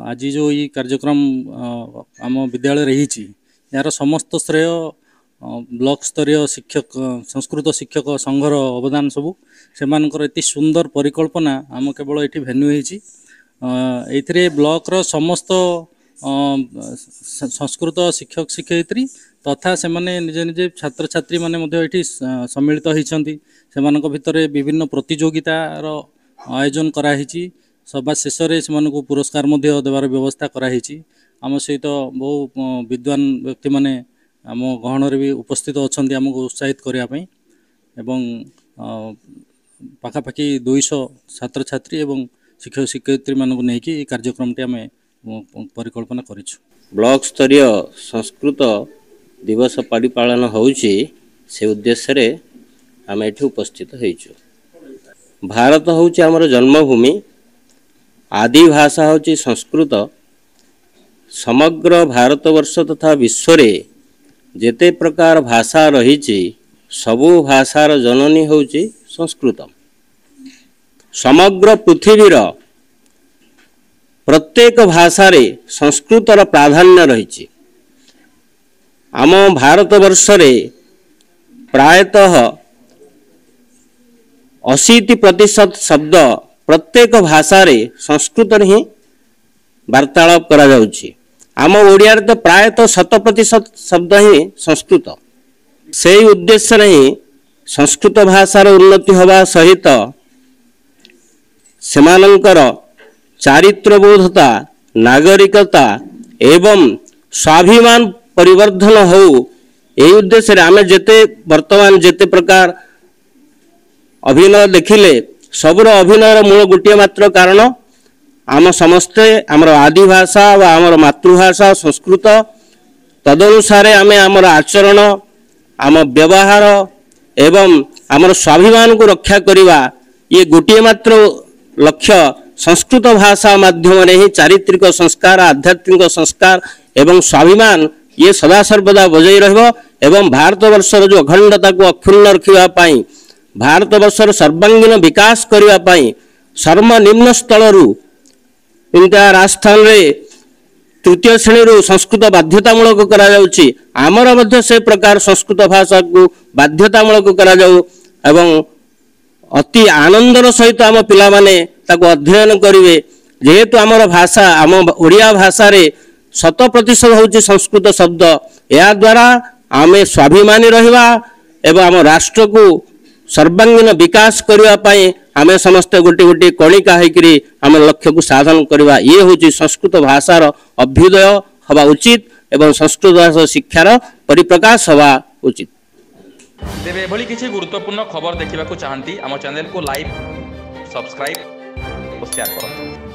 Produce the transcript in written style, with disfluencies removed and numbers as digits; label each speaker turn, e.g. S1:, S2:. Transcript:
S1: आज जो ये कार्यक्रम आम विद्यालय रही यार समस्त श्रेय ब्लॉक स्तरीय शिक्षक संस्कृत शिक्षक संघर अवदान सबू से ये सुंदर परिकल्पना आम केवल ये भेन्यू होती ब्लॉक रो समस्त संस्कृत शिक्षक शिक्षयित्री तथा से माने निजे निजे छात्र छात्री माने सम्मिलित होती से भितर विभिन्न प्रतियोगितार आयोजन कराही सभा शेष में पुरस्कार देवार व्यवस्था कराही आम सहित बहु विद्वान व्यक्ति माने आम गहन भी उपस्थित अच्छा आमको उत्साहित करने पाखापाखि 200 छात्र छात्री एवं शिक्षक शिक्षयित्री मानक नहीं कार्यक्रम टी आम परिकल्पना करिछु।
S2: ब्लॉक स्तरीय संस्कृत दिवस पाड़ी पालन होउची से उद्देश्य रे आम एठी उपस्थित होइछु। भारत होउची हमर जन्मभूमि, आदि भाषा होउची संस्कृत। समग्र भारतवर्ष तथा विश्व रे जेते प्रकार भाषा रही सबु भाषार जननी होउची संस्कृत। समग्र पृथ्वीर प्रत्येक भाषा रे संस्कृतर प्राधान्य रही। आम भारतवर्ष रे प्रायतः 80% शब्द प्रत्येक भाषा रे संस्कृत ही वार्तालाप करा जाउची। आम ओडिया रे तो प्रायतः 100% शब्द ही संस्कृत। से उद्देश्य ही संस्कृत भाषार उन्नति होगा सहित सेमानंकर चारित्रबोधता, नागरिकता एवं स्वाभिमान परिवर्धन हो यही उद्देश्य आम जेते वर्तमान जेते प्रकार अभिनय देखिले सबुर अभिनयर मूल गोटे मात्र कारण आम समस्ते आमर आदि भाषा व आमर मातृभाषा संस्कृत तदनुसार आम आमर आचरण आम व्यवहार एवं आमर स्वाभिमान को रक्षा करवा ये गोटे मात्र लक्ष्य संस्कृत भाषा माध्यम ही चारित्रिक संस्कार आध्यात्मिक संस्कार एवं स्वाभिमान ये सदा सर्वदा बजाई एवं भारतवर्षर जो अखंडता को अक्षुण्ण रखा भारतवर्षर सर्वांगीन विकास करने सर्वनिम्न स्थल राजस्थान रे तृतीय श्रेणी संस्कृत बाध्यतामूलक करा जाउची। आमर मध्य से प्रकार संस्कृत भाषा को बाध्यतामूलक करा जाउ एवं अति आनंदर सहित आम पिला माने ताको अध्ययन करिवे। जेहेतु आमर भाषा आम ओडिया भाषा रे 100% होउची संस्कृत शब्द या द्वारा आमे स्वाभिमानी रहिबा एवं आम राष्ट्र को सर्वांगीन विकास करने पाई आमे समस्त गोटे गोटे कणिका होकर आम लक्ष्य को साधन करवा ये हूँ संस्कृत भाषार अभ्युदय हवा उचित एवं संस्कृत भाषा शिक्षार परिप्रकाश हवा उचित।
S3: तेरे एभली किसी गुरुत्वपूर्ण खबर देखा चाहती आम चैनल को लाइक सब्सक्राइब और शेयर करूँ।